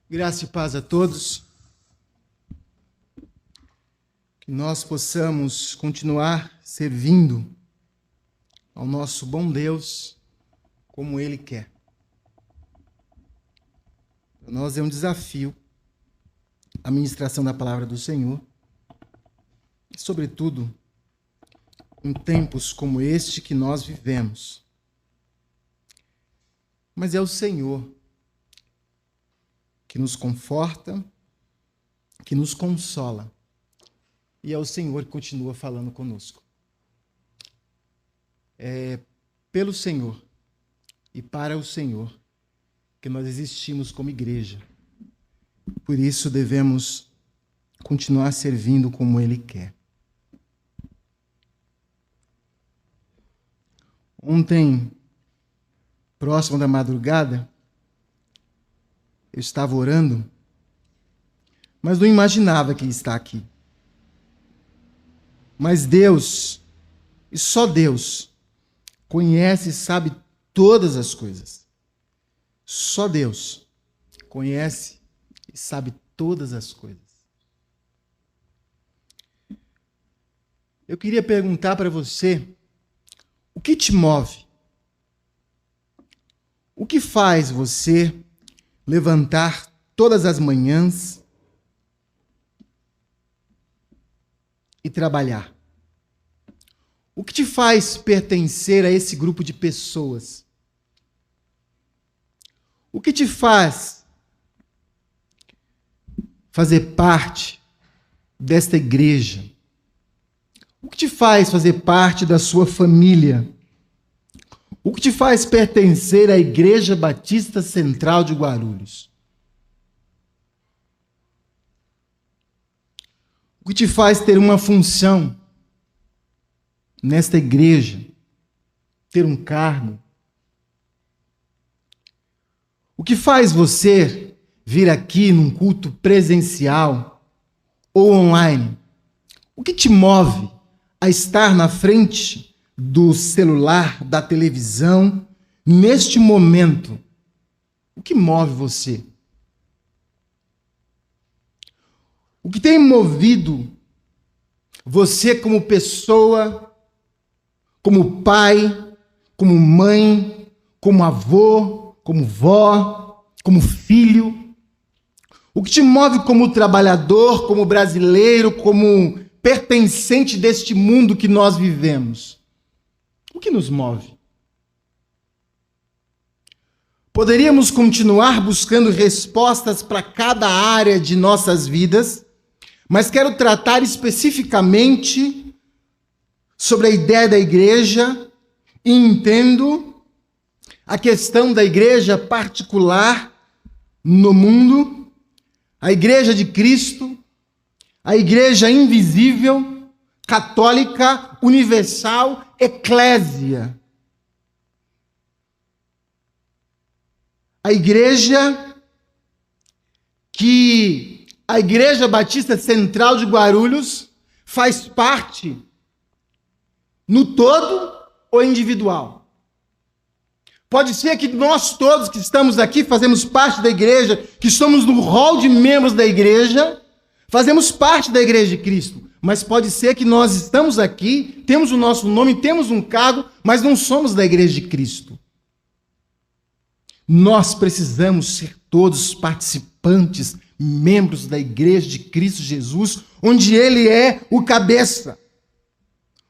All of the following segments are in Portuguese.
Graça e paz a todos. Que nós possamos continuar servindo ao nosso bom Deus como Ele quer. Para nós é um desafio a ministração da palavra do Senhor, e sobretudo em tempos como este que nós vivemos. Mas é o Senhor que nos conforta, que nos consola. E é o Senhor que continua falando conosco. É pelo Senhor e para o Senhor que nós existimos como igreja. Por isso devemos continuar servindo como Ele quer. Ontem, próximo da madrugada, eu estava orando, mas não imaginava que Ele está aqui. Mas Deus, e só Deus, conhece e sabe todas as coisas. Só Deus conhece e sabe todas as coisas. Eu queria perguntar para você, o que te move? O que faz você levantar todas as manhãs e trabalhar? O que te faz pertencer a esse grupo de pessoas? O que te faz fazer parte desta igreja? O que te faz fazer parte da sua família? O que te faz pertencer à Igreja Batista Central de Guarulhos? O que te faz ter uma função nesta igreja? Ter um cargo? O que faz você vir aqui num culto presencial ou online? O que te move a estar na frente do celular, da televisão, neste momento? O que move você? O que tem movido você como pessoa, como pai, como mãe, como avô, como vó, como filho? O que te move como trabalhador, como brasileiro, como pertencente deste mundo que nós vivemos? O que nos move? Poderíamos continuar buscando respostas para cada área de nossas vidas, mas quero tratar especificamente sobre a ideia da igreja e entendo a questão da igreja particular no mundo, a igreja de Cristo, a igreja invisível, católica, universal, eclésia. A igreja que a Igreja Batista Central de Guarulhos faz parte no todo ou individual. Pode ser que nós todos que estamos aqui fazemos parte da igreja, que estamos no rol de membros da igreja, fazemos parte da Igreja de Cristo. Mas pode ser que nós estamos aqui, temos o nosso nome, temos um cargo, mas não somos da Igreja de Cristo. Nós precisamos ser todos participantes, membros da Igreja de Cristo Jesus, onde Ele é o cabeça.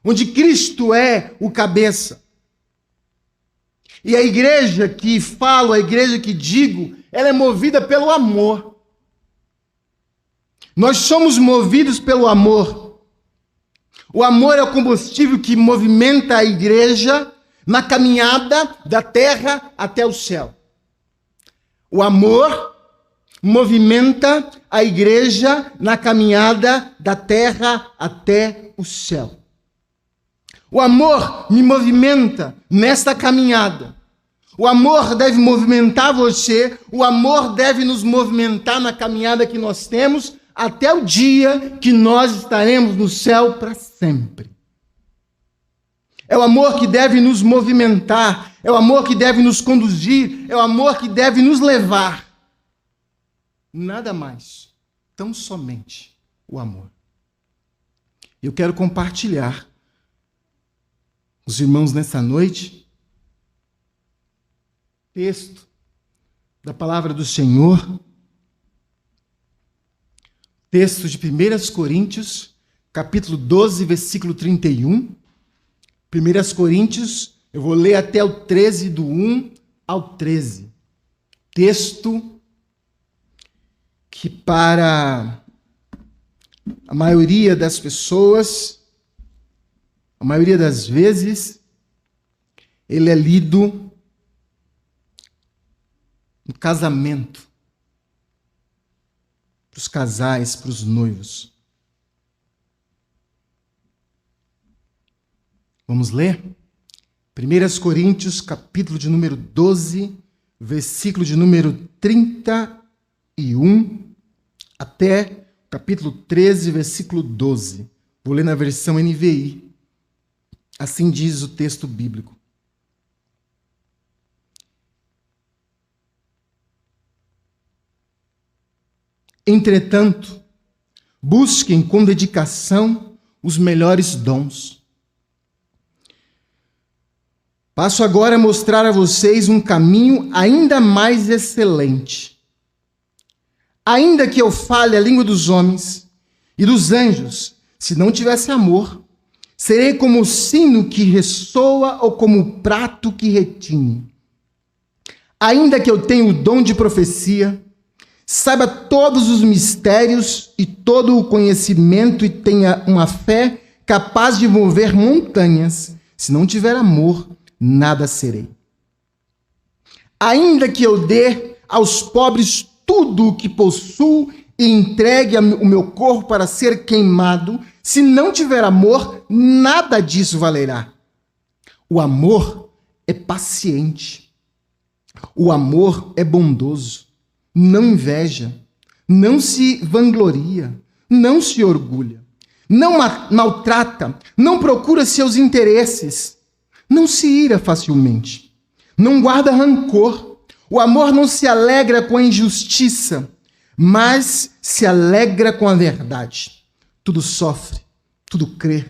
Onde Cristo é o cabeça. E a igreja que falo, a igreja que digo, ela é movida pelo amor. Nós somos movidos pelo amor. O amor é o combustível que movimenta a igreja na caminhada da terra até o céu. O amor movimenta a igreja na caminhada da terra até o céu. O amor me movimenta nesta caminhada. O amor deve movimentar você, o amor deve nos movimentar na caminhada que nós temos até o dia que nós estaremos no céu para sempre. É o amor que deve nos movimentar, é o amor que deve nos conduzir, é o amor que deve nos levar. Nada mais, tão somente o amor. Eu quero compartilhar com os irmãos nessa noite texto da palavra do Senhor, texto de 1 Coríntios, capítulo 12, versículo 31. 1 Coríntios, eu vou ler até o 13, do 1 ao 13. Texto que para a maioria das pessoas, a maioria das vezes, ele é lido no casamento, para os casais, para os noivos. Vamos ler? 1 Coríntios, capítulo de número 12, versículo de número 31, até capítulo 13, versículo 12. Vou ler na versão NVI. Assim diz o texto bíblico. Entretanto, busquem com dedicação os melhores dons. Passo agora a mostrar a vocês um caminho ainda mais excelente. Ainda que eu fale a língua dos homens e dos anjos, se não tivesse amor, serei como o sino que ressoa ou como o prato que retine. Ainda que eu tenha o dom de profecia, saiba todos os mistérios e todo o conhecimento e tenha uma fé capaz de mover montanhas, se não tiver amor, nada serei. Ainda que eu dê aos pobres tudo o que possuo e entregue o meu corpo para ser queimado, se não tiver amor, nada disso valerá. O amor é paciente. O amor é bondoso. Não inveja. Não se vangloria. Não se orgulha. Não maltrata. Não procura seus interesses. Não se ira facilmente. Não guarda rancor. O amor não se alegra com a injustiça, mas se alegra com a verdade. Tudo sofre, tudo crê,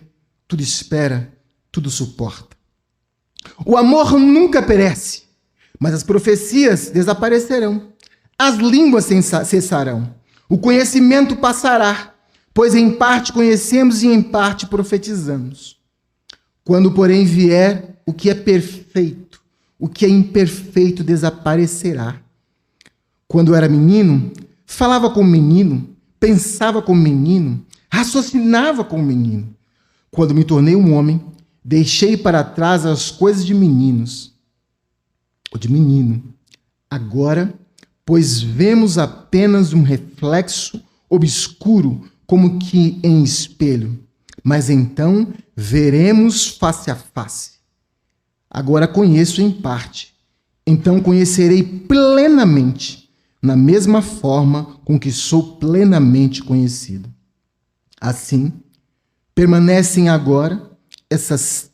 tudo espera, tudo suporta. O amor nunca perece, mas as profecias desaparecerão. As línguas cessarão. O conhecimento passará, pois em parte conhecemos e em parte profetizamos. Quando, porém, vier o que é perfeito, o que é imperfeito desaparecerá. Quando era menino, falava como menino, pensava como menino, raciocinava como menino. Quando me tornei um homem, deixei para trás as coisas de meninos, ou de menino. Agora, pois vemos apenas um reflexo obscuro, como que em espelho. Mas então veremos face a face. Agora conheço em parte, então conhecerei plenamente, na mesma forma com que sou plenamente conhecido. Assim, permanecem agora essas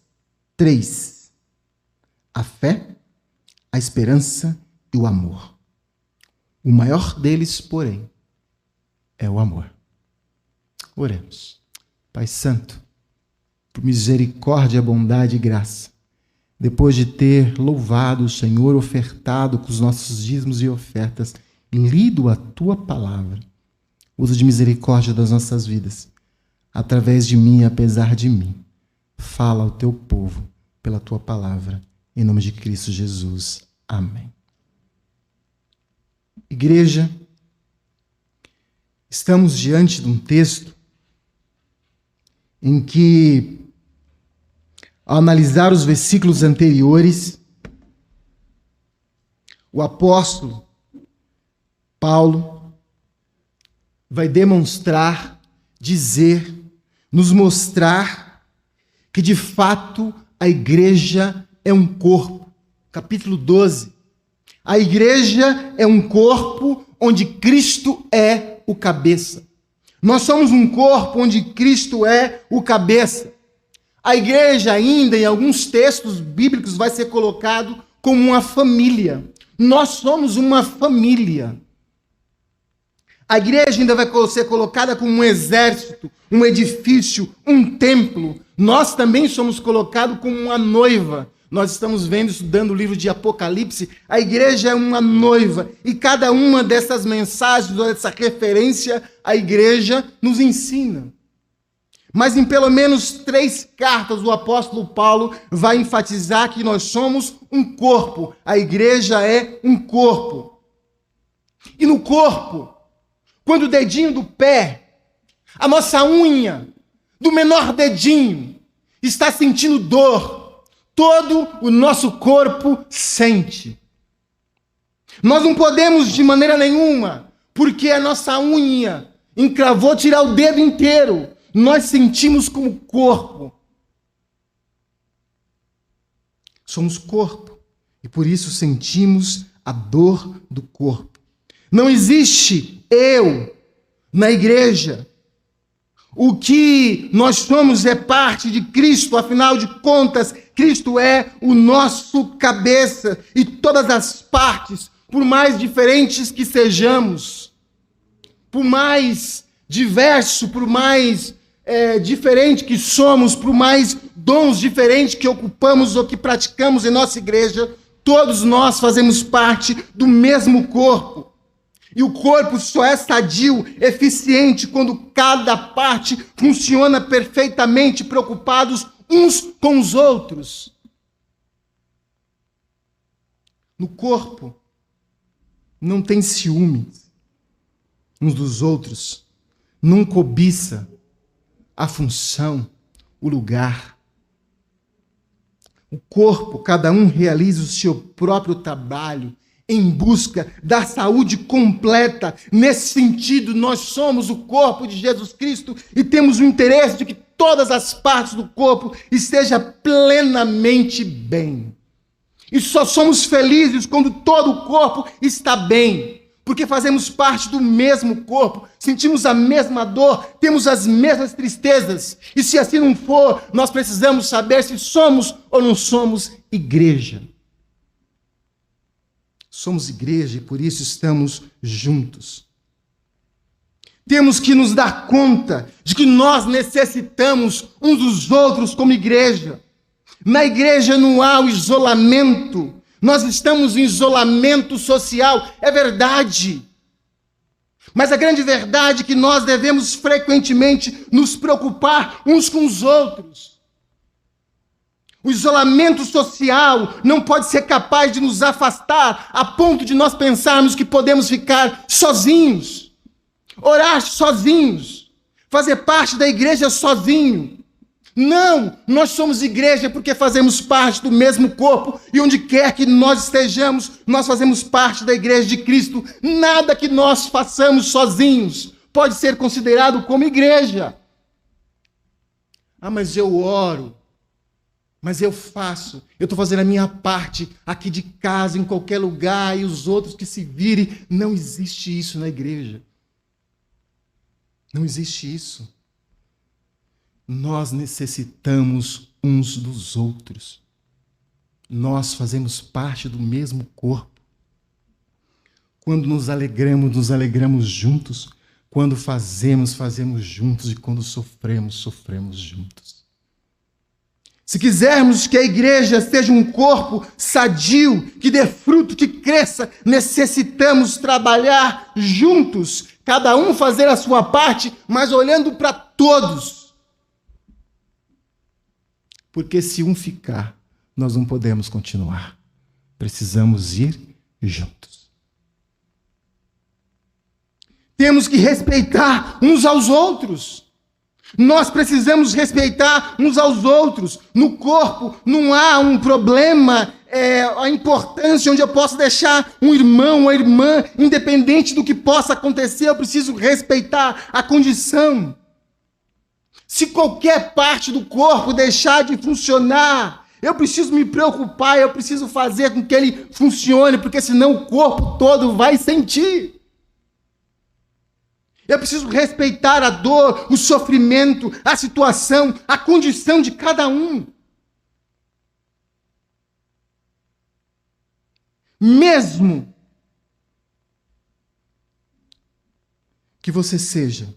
três: a fé, a esperança e o amor. O maior deles, porém, é o amor. Oremos. Pai Santo, por misericórdia, bondade e graça, depois de ter louvado o Senhor, ofertado com os nossos dízimos e ofertas, e lido a Tua palavra, usa de misericórdia das nossas vidas, através de mim e apesar de mim. Fala ao Teu povo pela Tua palavra, em nome de Cristo Jesus. Amém. Igreja, estamos diante de um texto em que, ao analisar os versículos anteriores, o apóstolo Paulo vai demonstrar, dizer, nos mostrar que de fato a igreja é um corpo. Capítulo 12. A igreja é um corpo onde Cristo é o cabeça. Nós somos um corpo onde Cristo é o cabeça. A igreja ainda, em alguns textos bíblicos, vai ser colocado como uma família. Nós somos uma família. A igreja ainda vai ser colocada como um exército, um edifício, um templo. Nós também somos colocados como uma noiva. Nós estamos vendo, estudando o livro de Apocalipse, a igreja é uma noiva. E cada uma dessas mensagens, dessa referência à igreja, nos ensina. Mas em pelo menos 3 cartas, o apóstolo Paulo vai enfatizar que nós somos um corpo. A igreja é um corpo. E no corpo, quando o dedinho do pé, a nossa unha, do menor dedinho, está sentindo dor, todo o nosso corpo sente. Nós não podemos de maneira nenhuma, porque a nossa unha encravou, tirar o dedo inteiro. Nós sentimos como corpo. Somos corpo. E por isso sentimos a dor do corpo. Não existe eu na igreja. O que nós somos é parte de Cristo, afinal de contas, Cristo é o nosso cabeça. E todas as partes, por mais diferentes que sejamos, por mais diverso, por mais diferente que somos, por mais dons diferentes que ocupamos ou que praticamos em nossa igreja, todos nós fazemos parte do mesmo corpo. E o corpo só é sadio, eficiente, quando cada parte funciona perfeitamente, preocupados uns com os outros. No corpo, não tem ciúmes uns dos outros, não cobiça a função, o lugar. O corpo, cada um realiza o seu próprio trabalho em busca da saúde completa. Nesse sentido, nós somos o corpo de Jesus Cristo e temos o interesse de que todas as partes do corpo estejam plenamente bem. E só somos felizes quando todo o corpo está bem, porque fazemos parte do mesmo corpo, sentimos a mesma dor, temos as mesmas tristezas. E se assim não for, nós precisamos saber se somos ou não somos igreja. Somos igreja e por isso estamos juntos. Temos que nos dar conta de que nós necessitamos uns dos outros como igreja. Na igreja não há o isolamento. Nós estamos em isolamento social, é verdade. Mas a grande verdade é que nós devemos frequentemente nos preocupar uns com os outros. O isolamento social não pode ser capaz de nos afastar a ponto de nós pensarmos que podemos ficar sozinhos, orar sozinhos, fazer parte da igreja sozinho. Não, nós somos igreja porque fazemos parte do mesmo corpo e onde quer que nós estejamos, nós fazemos parte da igreja de Cristo. Nada que nós façamos sozinhos pode ser considerado como igreja. Ah, mas eu oro, mas eu faço, eu estou fazendo a minha parte aqui de casa, em qualquer lugar, e os outros que se virem. Não existe isso na igreja. Não existe isso. Nós necessitamos uns dos outros. Nós fazemos parte do mesmo corpo. Quando nos alegramos juntos. Quando fazemos juntos. E quando sofremos juntos. Se quisermos que a igreja seja um corpo sadio, que dê fruto, que cresça, necessitamos trabalhar juntos, cada um fazer a sua parte, mas olhando para todos. Porque se um ficar, nós não podemos continuar. Precisamos ir juntos. Temos que respeitar uns aos outros. Nós precisamos respeitar uns aos outros. No corpo não há um problema, a importância onde eu posso deixar um irmão, uma irmã, independente do que possa acontecer, eu preciso respeitar a condição. Se qualquer parte do corpo deixar de funcionar, eu preciso me preocupar, eu preciso fazer com que ele funcione, porque senão o corpo todo vai sentir. Eu preciso respeitar a dor, o sofrimento, a situação, a condição de cada um. Mesmo que você seja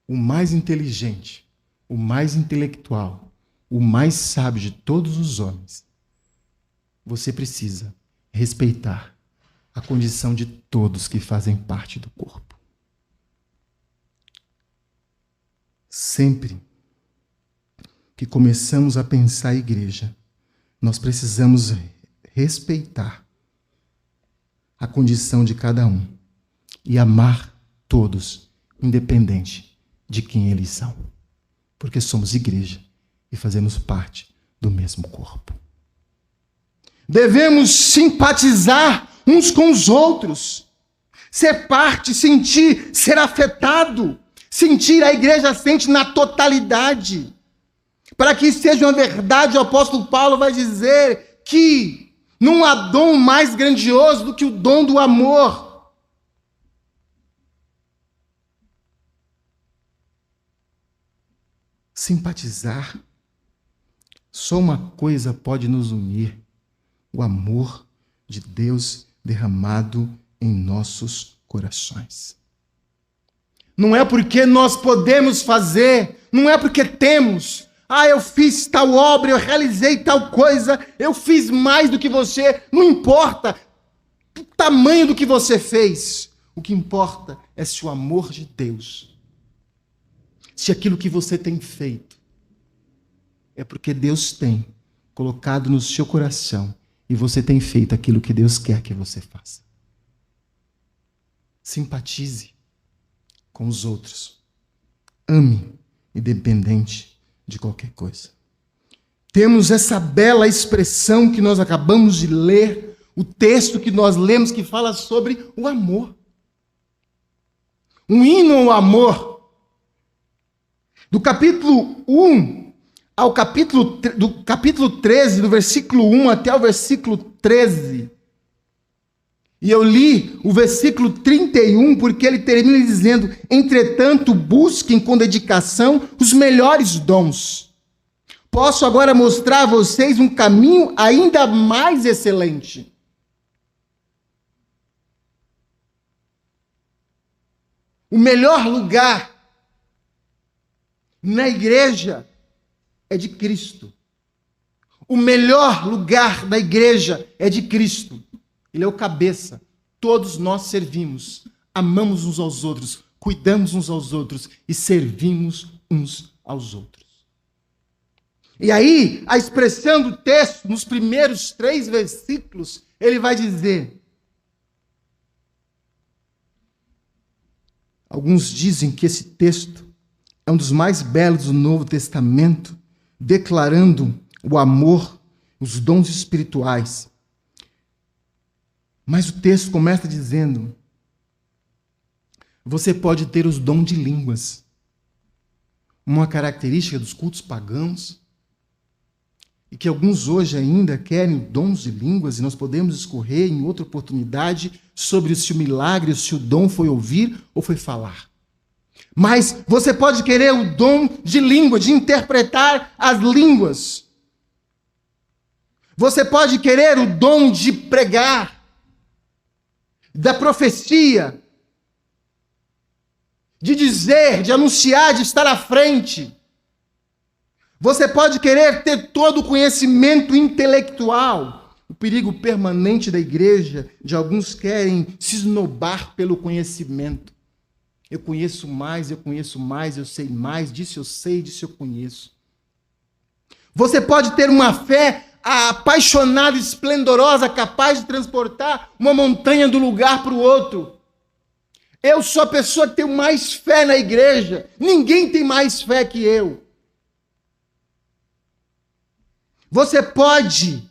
o mais inteligente, o mais intelectual, o mais sábio de todos os homens, você precisa respeitar a condição de todos que fazem parte do corpo. Sempre que começamos a pensar a igreja, nós precisamos respeitar a condição de cada um e amar todos, independente de quem eles são. Porque somos igreja e fazemos parte do mesmo corpo. Devemos simpatizar uns com os outros, ser parte, sentir, ser afetado, sentir a igreja sente na totalidade. Para que isso seja uma verdade, o apóstolo Paulo vai dizer que não há dom mais grandioso do que o dom do amor. Simpatizar, só uma coisa pode nos unir: o amor de Deus derramado em nossos corações. Não é porque nós podemos fazer, não é porque temos. Eu fiz tal obra, eu realizei tal coisa, eu fiz mais do que você. Não importa o tamanho do que você fez. O que importa é se o amor de Deus, se aquilo que você tem feito, é porque Deus tem colocado no seu coração e você tem feito aquilo que Deus quer que você faça. Simpatize com os outros. Ame, independente de qualquer coisa. Temos essa bela expressão que nós acabamos de ler, o texto que nós lemos que fala sobre o amor. Um hino ao amor. Do capítulo 1 ao do capítulo 13, do versículo 1 até o versículo 13. E eu li o versículo 31 porque ele termina dizendo: entretanto, busquem com dedicação os melhores dons. Posso agora mostrar a vocês um caminho ainda mais excelente. O melhor lugar na igreja é de Cristo. O melhor lugar da igreja é de Cristo. Ele é o cabeça. Todos nós servimos, amamos uns aos outros, cuidamos uns aos outros e servimos uns aos outros. E aí, a expressão do texto, nos primeiros 3 versículos, ele vai dizer: alguns dizem que esse texto é um dos mais belos do Novo Testamento, declarando o amor, os dons espirituais. Mas o texto começa dizendo: você pode ter os dons de línguas. Uma característica dos cultos pagãos, e que alguns hoje ainda querem dons de línguas, e nós podemos escorrer em outra oportunidade sobre se o milagre, se o dom foi ouvir ou foi falar. Mas você pode querer o dom de língua, de interpretar as línguas. Você pode querer o dom de pregar, da profecia, de dizer, de anunciar, de estar à frente. Você pode querer ter todo o conhecimento intelectual. O perigo permanente da igreja, de alguns querem se esnobar pelo conhecimento. Eu conheço mais, eu sei mais, disso eu sei, disso eu conheço. Você pode ter uma fé apaixonada, esplendorosa, capaz de transportar uma montanha do lugar para o outro. Eu sou a pessoa que tem mais fé na igreja. Ninguém tem mais fé que eu. Você pode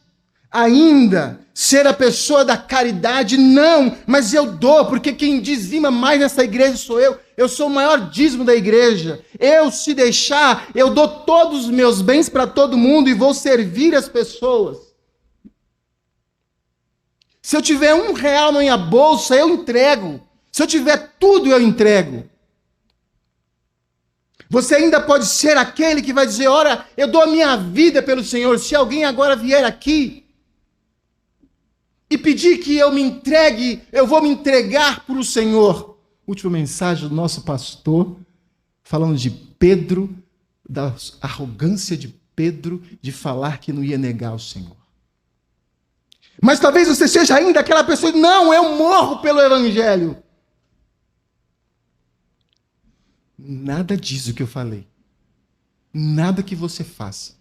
ainda ser a pessoa da caridade? Não, mas eu dou, porque quem dizima mais nessa igreja sou eu. Eu sou o maior dízimo da igreja. Eu, se deixar, eu dou todos os meus bens para todo mundo e vou servir as pessoas. Se eu tiver R$1 na minha bolsa, eu entrego. Se eu tiver tudo, eu entrego. Você ainda pode ser aquele que vai dizer, ora, eu dou a minha vida pelo Senhor. Se alguém agora vier aqui e pedir que eu me entregue, eu vou me entregar para o Senhor. Última mensagem do nosso pastor, falando de Pedro, da arrogância de Pedro de falar que não ia negar o Senhor. Mas talvez você seja ainda aquela pessoa, não, eu morro pelo Evangelho. Nada disso que eu falei. Nada que você faça.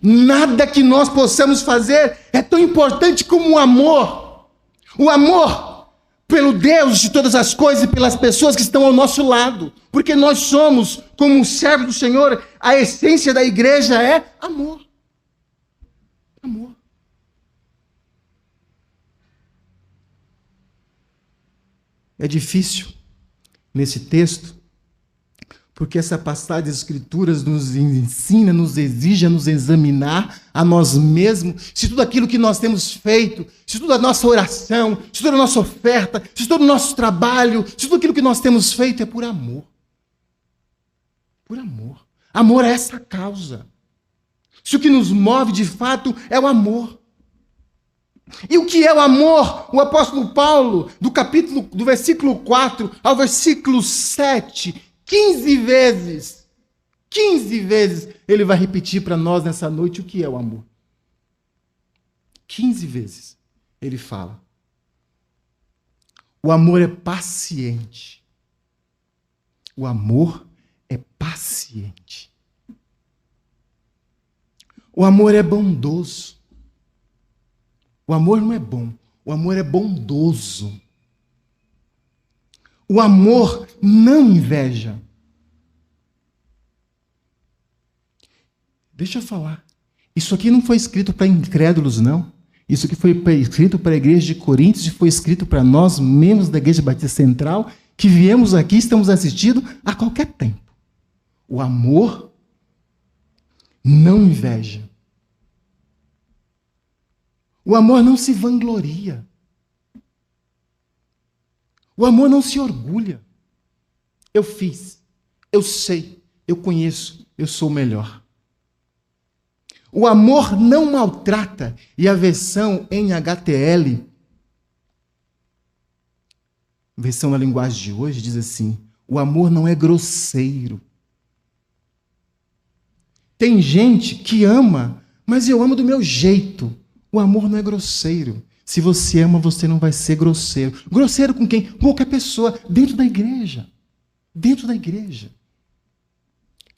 Nada que nós possamos fazer é tão importante como o amor. O amor pelo Deus de todas as coisas e pelas pessoas que estão ao nosso lado. Porque nós somos, como servos do Senhor, a essência da igreja é amor. Amor. É difícil nesse texto, porque essa passagem das Escrituras nos ensina, nos exige a nos examinar a nós mesmos, se tudo aquilo que nós temos feito, se toda a nossa oração, se toda a nossa oferta, se todo o nosso trabalho, se tudo aquilo que nós temos feito é por amor. Por amor. Amor é essa causa. Se o que nos move de fato é o amor. E o que é o amor? O apóstolo Paulo, do versículo 4 ao versículo 7, 15 vezes, ele vai repetir para nós nessa noite o que é o amor. 15 vezes ele fala. O amor é paciente. O amor é paciente. O amor é bondoso. O amor não é bom, o amor é bondoso. O amor não inveja. Deixa eu falar. Isso aqui não foi escrito para incrédulos, não. Isso aqui foi escrito para a igreja de Coríntios e foi escrito para nós, membros da Igreja Batista Central, que viemos aqui e estamos assistindo a qualquer tempo. O amor não inveja. O amor não se vangloria. O amor não se orgulha. Eu fiz, eu sei, eu conheço, eu sou o melhor. O amor não maltrata. E a versão NHTL, versão na linguagem de hoje, diz assim: o amor não é grosseiro. Tem gente que ama, mas eu amo do meu jeito. O amor não é grosseiro. Se você ama, você não vai ser grosseiro. Grosseiro com quem? Com qualquer pessoa, dentro da igreja. Dentro da igreja.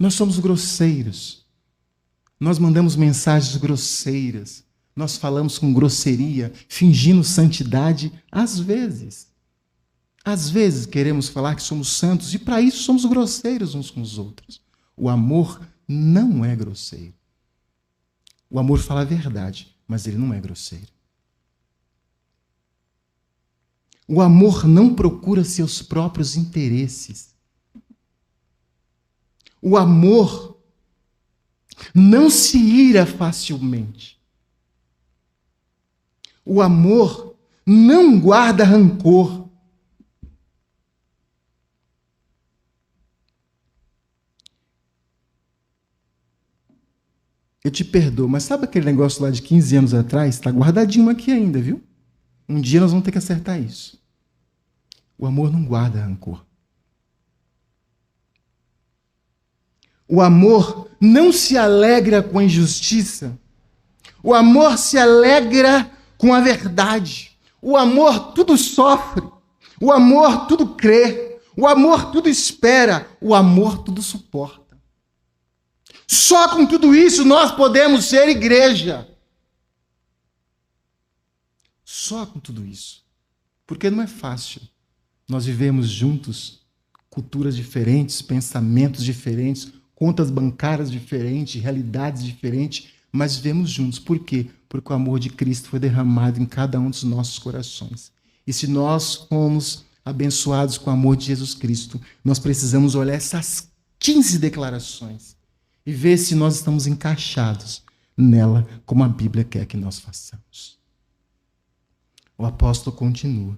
Nós somos grosseiros. Nós mandamos mensagens grosseiras. Nós falamos com grosseria, fingindo santidade, às vezes. Às vezes queremos falar que somos santos e para isso somos grosseiros uns com os outros. O amor não é grosseiro. O amor fala a verdade, mas ele não é grosseiro. O amor não procura seus próprios interesses. O amor não se ira facilmente. O amor não guarda rancor. Eu te perdoo, mas sabe aquele negócio lá de 15 anos atrás? Está guardadinho aqui ainda, viu? Um dia nós vamos ter que acertar isso. O amor não guarda rancor. O amor não se alegra com a injustiça. O amor se alegra com a verdade. O amor tudo sofre. O amor tudo crê. O amor tudo espera. O amor tudo suporta. Só com tudo isso nós podemos ser igreja. Só com tudo isso. Porque não é fácil. Nós vivemos juntos, culturas diferentes, pensamentos diferentes, contas bancárias diferentes, realidades diferentes, mas vivemos juntos. Por quê? Porque o amor de Cristo foi derramado em cada um dos nossos corações. E se nós fomos abençoados com o amor de Jesus Cristo, nós precisamos olhar essas 15 declarações e ver se nós estamos encaixados nela, como a Bíblia quer que nós façamos. O apóstolo continua.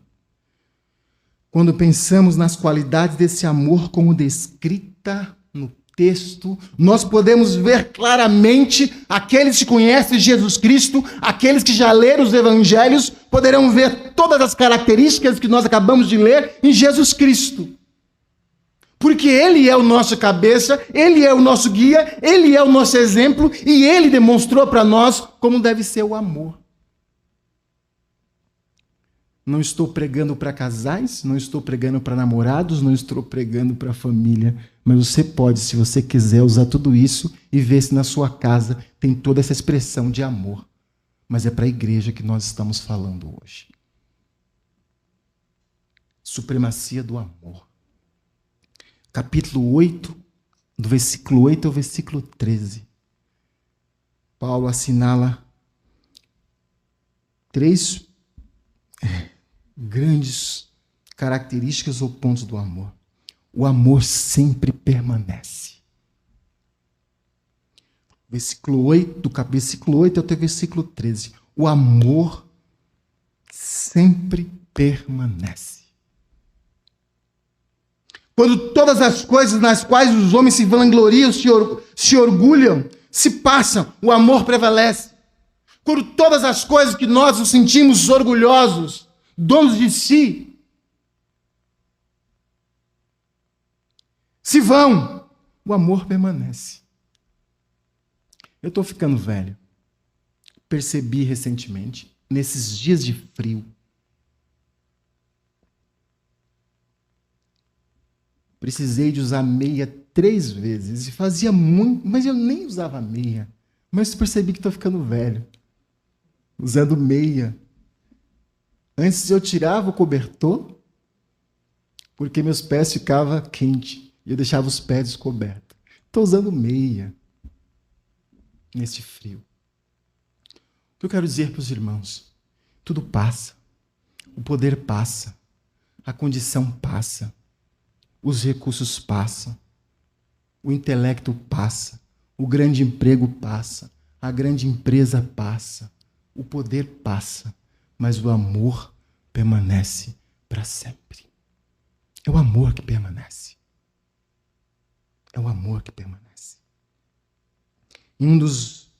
quando pensamos nas qualidades desse amor como descrita no texto, nós podemos ver claramente, aqueles que conhecem Jesus Cristo, aqueles que já leram os evangelhos, poderão ver todas as características que nós acabamos de ler em Jesus Cristo. Porque Ele é o nosso cabeça, Ele é o nosso guia, Ele é o nosso exemplo e Ele demonstrou para nós como deve ser o amor. Não estou pregando para casais, não estou pregando para namorados, não estou pregando para família. Mas você pode, se você quiser, usar tudo isso e ver se na sua casa tem toda essa expressão de amor. Mas é para a igreja que nós estamos falando hoje. Supremacia do amor. Capítulo 8, do versículo 8 ao versículo 13. Paulo assinala 3 grandes características ou pontos do amor. O amor sempre permanece. Versículo 8, do versículo 8 até o versículo 13. O amor sempre permanece. Quando todas as coisas nas quais os homens se vangloriam, se orgulham, se passam, o amor prevalece. Quando todas as coisas que nós nos sentimos orgulhosos, donos de si, se vão, o amor permanece. Eu estou ficando velho. Percebi recentemente, nesses dias de frio, precisei de usar meia 3 vezes. E fazia muito, mas eu nem usava meia. Mas percebi que estou ficando velho. Usando meia. Antes eu tirava o cobertor, porque meus pés ficavam quentes. E eu deixava os pés descobertos. Estou usando meia. Nesse frio. O que eu quero dizer para os irmãos? Tudo passa. O poder passa. A condição passa. Os recursos passam. O intelecto passa. O grande emprego passa. A grande empresa passa. O poder passa. Mas o amor permanece para sempre. É o amor que permanece. É o amor que permanece. Em um dos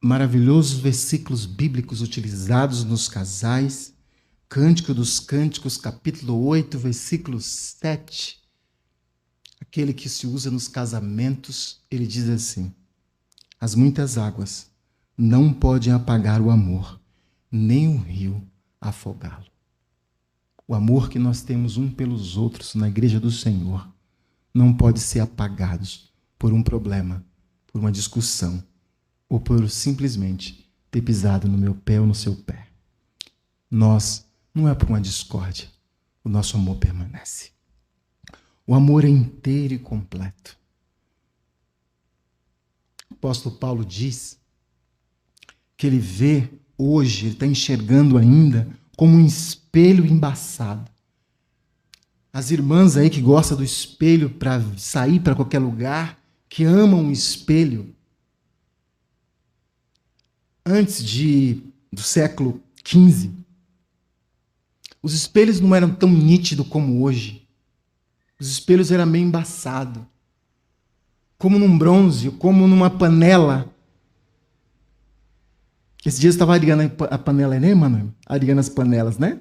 maravilhosos versículos bíblicos utilizados nos casais, Cântico dos Cânticos, capítulo 8, versículo 7, aquele que se usa nos casamentos, ele diz assim: as muitas águas não podem apagar o amor, nem o rio afogá-lo. O amor que nós temos um pelos outros na igreja do Senhor não pode ser apagado por um problema, por uma discussão, ou por simplesmente ter pisado no meu pé ou no seu pé. Nós, não é por uma discórdia, o nosso amor permanece. O amor é inteiro e completo. O apóstolo Paulo diz que ele vê hoje, ele está enxergando ainda como um espelho embaçado. As irmãs aí que gostam do espelho para sair para qualquer lugar, que amam o espelho, antes do século XV, os espelhos não eram tão nítidos como hoje. Os espelhos eram meio embaçados, como num bronze, como numa panela. Esses dias eu estava arigando a panela, né, mano? Arigando as panelas, né?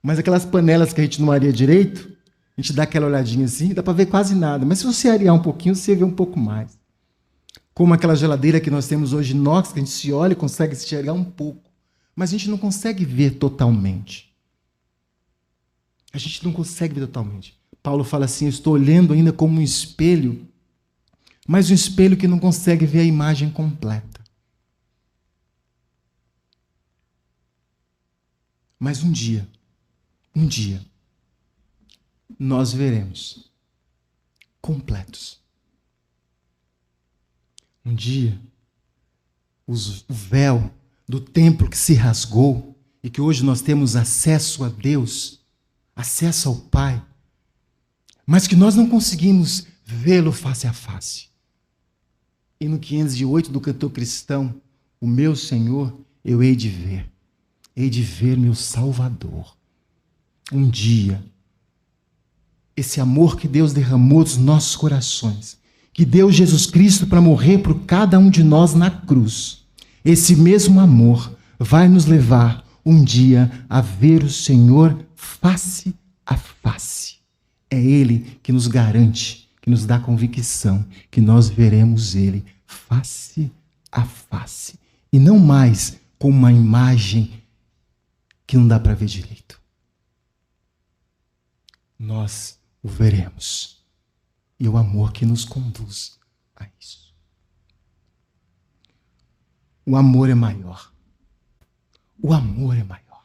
Mas aquelas panelas que a gente não aria direito, a gente dá aquela olhadinha assim, dá para ver quase nada. Mas se você arear um pouquinho, você vê um pouco mais. Como aquela geladeira que nós temos hoje, inox, que a gente se olha e consegue enxergar um pouco. Mas a gente não consegue ver totalmente. A gente não consegue ver totalmente. Paulo fala assim, eu estou olhando ainda como um espelho, mas um espelho que não consegue ver a imagem completa. Mas um dia, nós veremos completos. Um dia, o véu do templo que se rasgou e que hoje nós temos acesso a Deus, acesso ao Pai, mas que nós não conseguimos vê-lo face a face. E no 508 do cantor cristão, o meu Senhor eu hei de ver meu Salvador, um dia, esse amor que Deus derramou dos nossos corações, que deu Jesus Cristo para morrer por cada um de nós na cruz, esse mesmo amor vai nos levar um dia a ver o Senhor face a face. É Ele que nos garante, que nos dá convicção que nós veremos Ele face a face. E não mais com uma imagem que não dá para ver direito. Nós o veremos. E o amor que nos conduz a isso. O amor é maior. O amor é maior.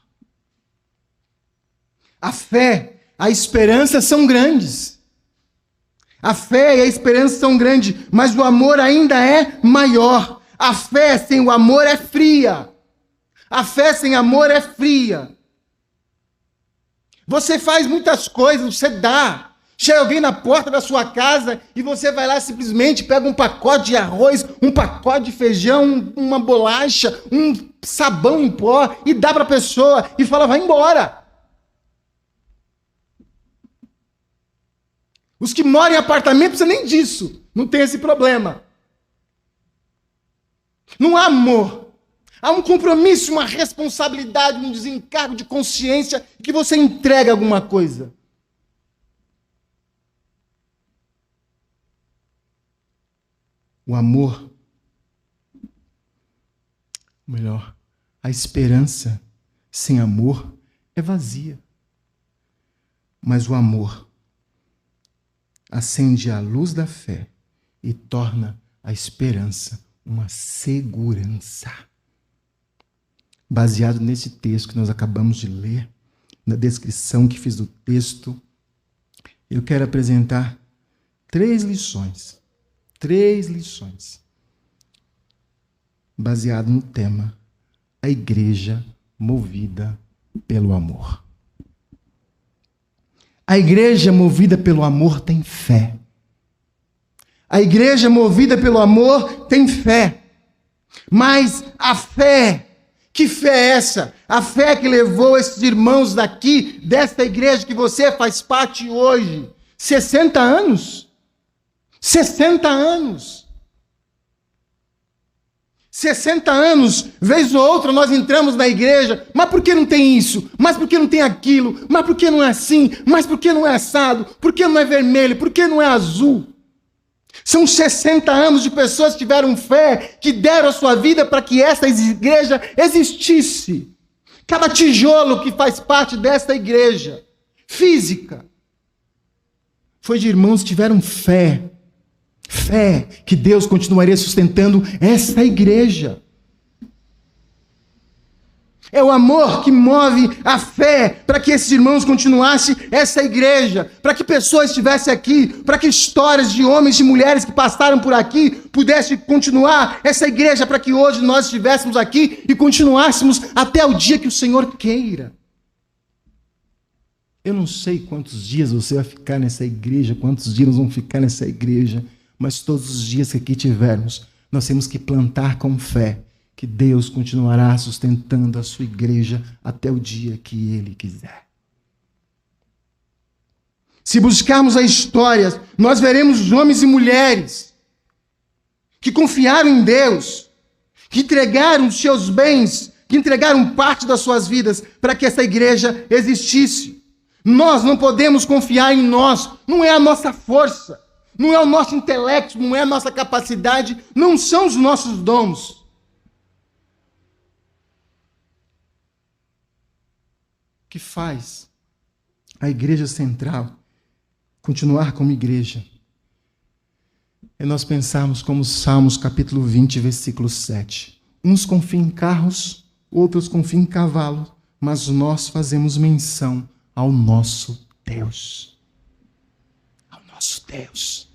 A fé, a esperança são grandes. A fé e a esperança são grandes, mas o amor ainda é maior. A fé sem o amor é fria. A fé sem amor é fria. Você faz muitas coisas, você dá. Chega alguém na porta da sua casa e você vai lá simplesmente pega um pacote de arroz, um pacote de feijão, uma bolacha, um sabão em pó e dá para a pessoa e fala, vai embora. Os que moram em apartamento não precisam nem disso, não tem esse problema. Não há amor. Há um compromisso, uma responsabilidade, um desencargo de consciência que você entrega alguma coisa. O amor, melhor, a esperança sem amor é vazia. Mas o amor acende a luz da fé e torna a esperança uma segurança. Baseado nesse texto que nós acabamos de ler, na descrição que fiz do texto, eu quero apresentar 3 lições. 3 lições. Baseado no tema, a igreja movida pelo amor. A igreja movida pelo amor tem fé. A igreja movida pelo amor tem fé. Mas a fé, que fé é essa? A fé que levou esses irmãos daqui, desta igreja que você faz parte hoje, 60 anos? 60 anos. 60 anos, vez ou outra nós entramos na igreja, mas por que não tem isso? Mas por que não tem aquilo? Mas por que não é assim? Mas por que não é assado? Por que não é vermelho? Por que não é azul? São 60 anos de pessoas que tiveram fé, que deram a sua vida para que essa igreja existisse. Cada tijolo que faz parte desta igreja, física, foi de irmãos que tiveram fé. Fé que Deus continuaria sustentando essa igreja. É o amor que move a fé para que esses irmãos continuassem essa igreja, para que pessoas estivessem aqui, para que histórias de homens e mulheres que passaram por aqui pudessem continuar essa igreja, para que hoje nós estivéssemos aqui e continuássemos até o dia que o Senhor queira. Eu não sei quantos dias você vai ficar nessa igreja, quantos dias nós vamos ficar nessa igreja, mas todos os dias que aqui tivermos, nós temos que plantar com fé que Deus continuará sustentando a sua igreja até o dia que Ele quiser. Se buscarmos a história, nós veremos homens e mulheres que confiaram em Deus, que entregaram os seus bens, que entregaram parte das suas vidas para que essa igreja existisse. Nós não podemos confiar em nós, não é a nossa força. Não é o nosso intelecto, não é a nossa capacidade, não são os nossos dons. O que faz a igreja central continuar como igreja é nós pensarmos como Salmos capítulo 20, versículo 7. Uns confiam em carros, outros confiam em cavalos, mas nós fazemos menção ao nosso Deus. Nosso Deus.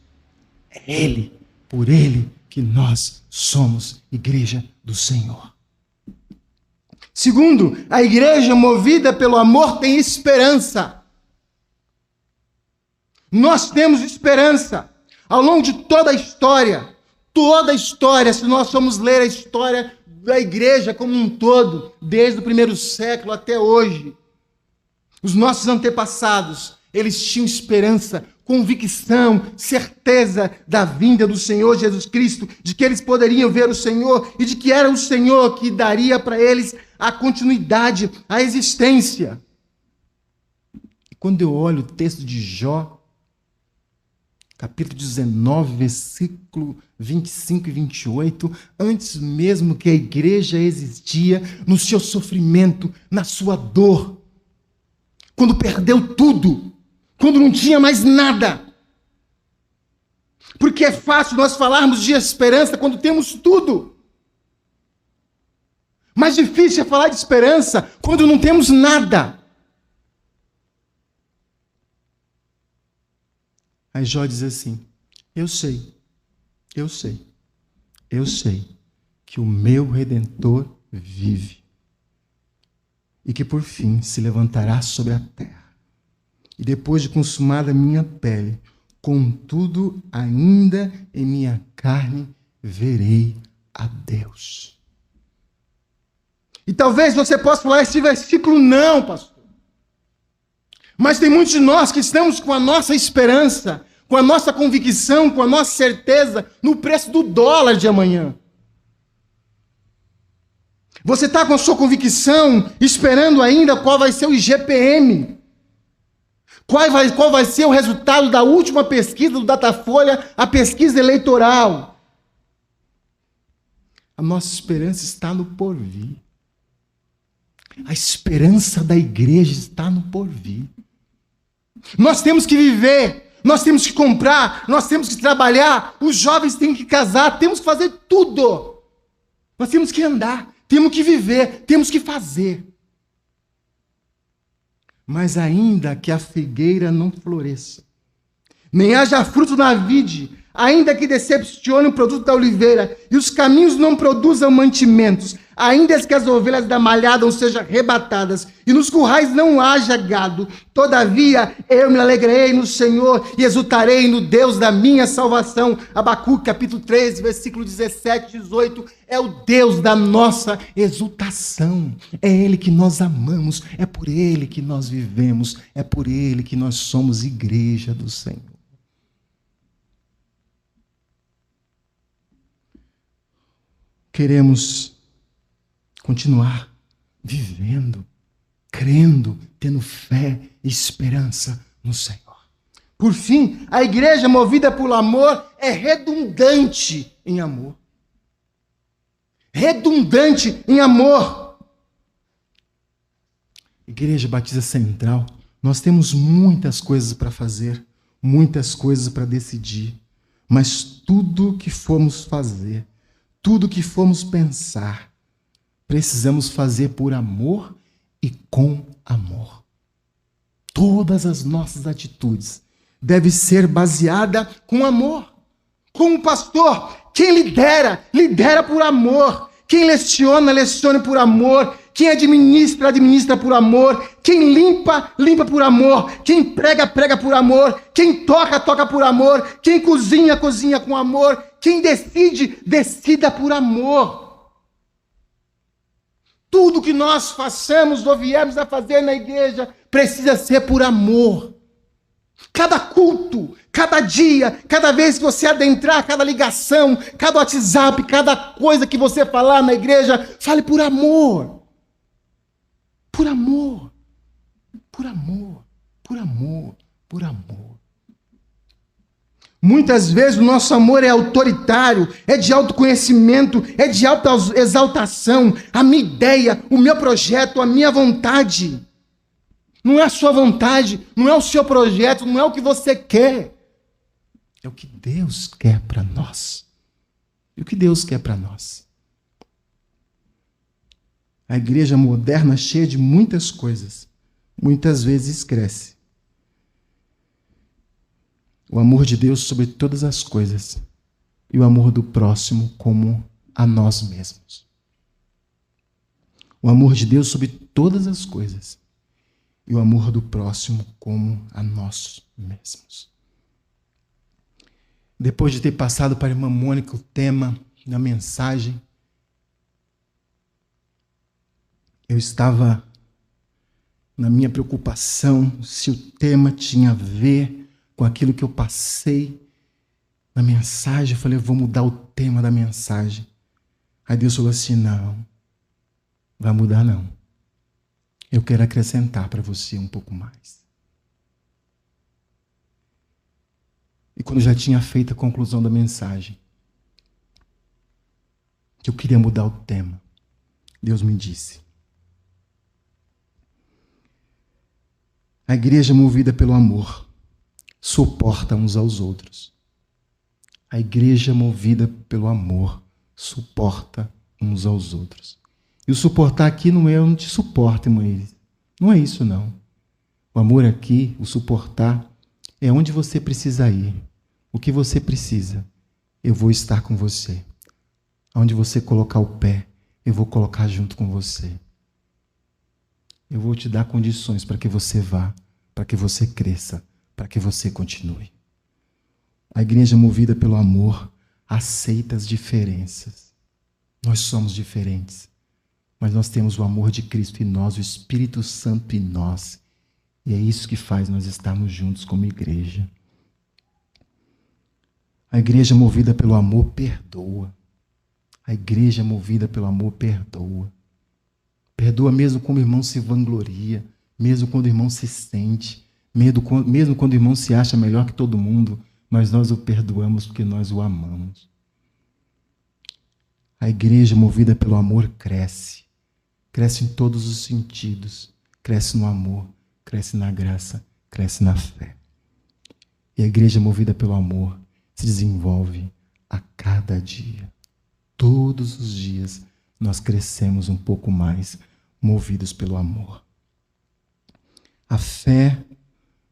É Ele, por Ele, que nós somos igreja do Senhor. Segundo, a igreja movida pelo amor tem esperança. Nós temos esperança. Ao longo de toda a história, se nós formos ler a história da igreja como um todo, desde o primeiro século até hoje, Os nossos antepassados, eles tinham esperança, convicção, certeza da vinda do Senhor Jesus Cristo, de que eles poderiam ver o Senhor e de que era o Senhor que daria para eles a continuidade, a existência. E quando eu olho o texto de Jó, capítulo 19, versículo 25 e 28, antes mesmo que a igreja existia, no seu sofrimento, na sua dor, quando perdeu tudo, quando não tinha mais nada. Porque é fácil nós falarmos de esperança quando temos tudo. Mais difícil é falar de esperança quando não temos nada. Aí Jó diz assim: eu sei que o meu Redentor vive e que por fim se levantará sobre a terra. E depois de consumada a minha pele, contudo ainda em minha carne verei a Deus. E talvez você possa falar esse versículo, não, pastor. Mas tem muitos de nós que estamos com a nossa esperança, com a nossa convicção, com a nossa certeza no preço do dólar de amanhã. Você está com a sua convicção esperando ainda qual vai ser o IGPM. Qual vai ser o resultado da última pesquisa do Datafolha, a pesquisa eleitoral. A nossa esperança está no porvir. A esperança da igreja está no porvir. Nós temos que viver, nós temos que comprar, nós temos que trabalhar, os jovens têm que casar, temos que fazer tudo. Nós temos que andar, temos que viver, temos que fazer. Mas ainda que a figueira não floresça, nem haja fruto na vide, ainda que decepcione o produto da oliveira, e os caminhos não produzam mantimentos, ainda que as ovelhas da malhada não sejam arrebatadas, e nos currais não haja gado, todavia eu me alegrei no Senhor, e exultarei no Deus da minha salvação. Abacuque, capítulo 13, versículo 17 e 18, é o Deus da nossa exultação, é Ele que nós amamos, é por Ele que nós vivemos, é por Ele que nós somos igreja do Senhor. Queremos continuar vivendo, crendo, tendo fé e esperança no Senhor. Por fim, a igreja movida por amor é redundante em amor. Redundante em amor. Igreja Batista Central, nós temos muitas coisas para fazer, muitas coisas para decidir, mas tudo que formos fazer, tudo que formos pensar, precisamos fazer por amor e com amor. Todas as nossas atitudes devem ser baseadas com amor. Como pastor, quem lidera, lidera por amor. Quem leciona, leciona por amor. Quem administra, administra por amor. Quem limpa, limpa por amor. Quem prega, prega por amor. Quem toca, toca por amor. Quem cozinha, cozinha com amor. Quem decide, decida por amor. Tudo que nós façamos ou viemos a fazer na igreja precisa ser por amor. Cada culto, cada dia, cada vez que você adentrar, cada ligação, cada WhatsApp, cada coisa que você falar na igreja, fale por amor. Por amor. Por amor. Por amor. Por amor. Muitas vezes o nosso amor é autoritário, é de autoconhecimento, é de autoexaltação. A minha ideia, o meu projeto, a minha vontade. Não é a sua vontade, não é o seu projeto, não é o que você quer. É o que Deus quer para nós. E o que Deus quer para nós? A igreja moderna, cheia de muitas coisas, muitas vezes cresce. O amor de Deus sobre todas as coisas e o amor do próximo como a nós mesmos. O amor de Deus sobre todas as coisas e o amor do próximo como a nós mesmos. Depois de ter passado para a irmã Mônica o tema da mensagem, eu estava na minha preocupação, se o tema tinha a ver com aquilo que eu passei na mensagem. Eu falei, eu vou mudar o tema da mensagem. Aí Deus falou assim, não, vai mudar não. Eu quero acrescentar para você um pouco mais. E quando eu já tinha feito a conclusão da mensagem, que eu queria mudar o tema, Deus me disse, a igreja movida pelo amor suporta uns aos outros. A igreja movida pelo amor suporta uns aos outros. E o suportar aqui não é eu não te suporto, irmã. Não é isso, não. O amor aqui, o suportar, é onde você precisa ir. O que você precisa, eu vou estar com você. Onde você colocar o pé, eu vou colocar junto com você. Eu vou te dar condições para que você vá, para que você cresça, para que você continue. A igreja movida pelo amor aceita as diferenças. Nós somos diferentes, mas nós temos o amor de Cristo em nós, o Espírito Santo em nós. E é isso que faz nós estarmos juntos como igreja. A igreja movida pelo amor perdoa. A igreja movida pelo amor perdoa. Perdoa mesmo quando o irmão se vangloria, mesmo quando o irmão se sente, mesmo quando o irmão se acha melhor que todo mundo, mas nós o perdoamos porque nós o amamos. A igreja movida pelo amor cresce. Cresce em todos os sentidos. Cresce no amor, cresce na graça, cresce na fé. E a igreja movida pelo amor se desenvolve a cada dia. Todos os dias nós crescemos um pouco mais, movidos pelo amor. A fé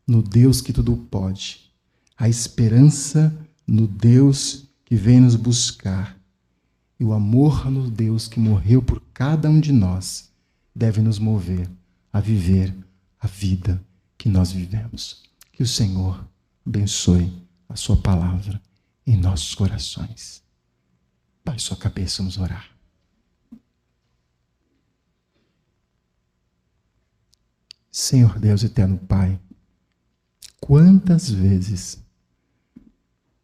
no Deus que tudo pode, a esperança no Deus que vem nos buscar e o amor no Deus que morreu por cada um de nós deve nos mover a viver a vida que nós vivemos. Que o Senhor abençoe a sua palavra em nossos corações. Baixe sua cabeça, vamos orar. Senhor Deus eterno Pai, quantas vezes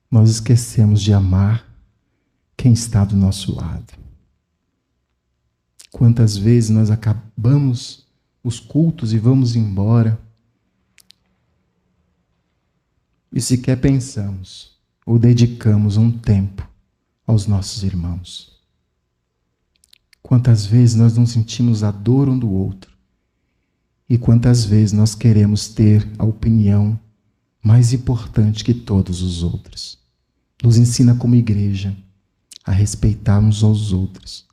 nós esquecemos de amar quem está do nosso lado? Quantas vezes nós acabamos os cultos e vamos embora e sequer pensamos ou dedicamos um tempo aos nossos irmãos? Quantas vezes nós não sentimos a dor um do outro? E quantas vezes nós queremos ter a opinião mais importante que todos os outros? Nos ensina como igreja a respeitar uns aos outros,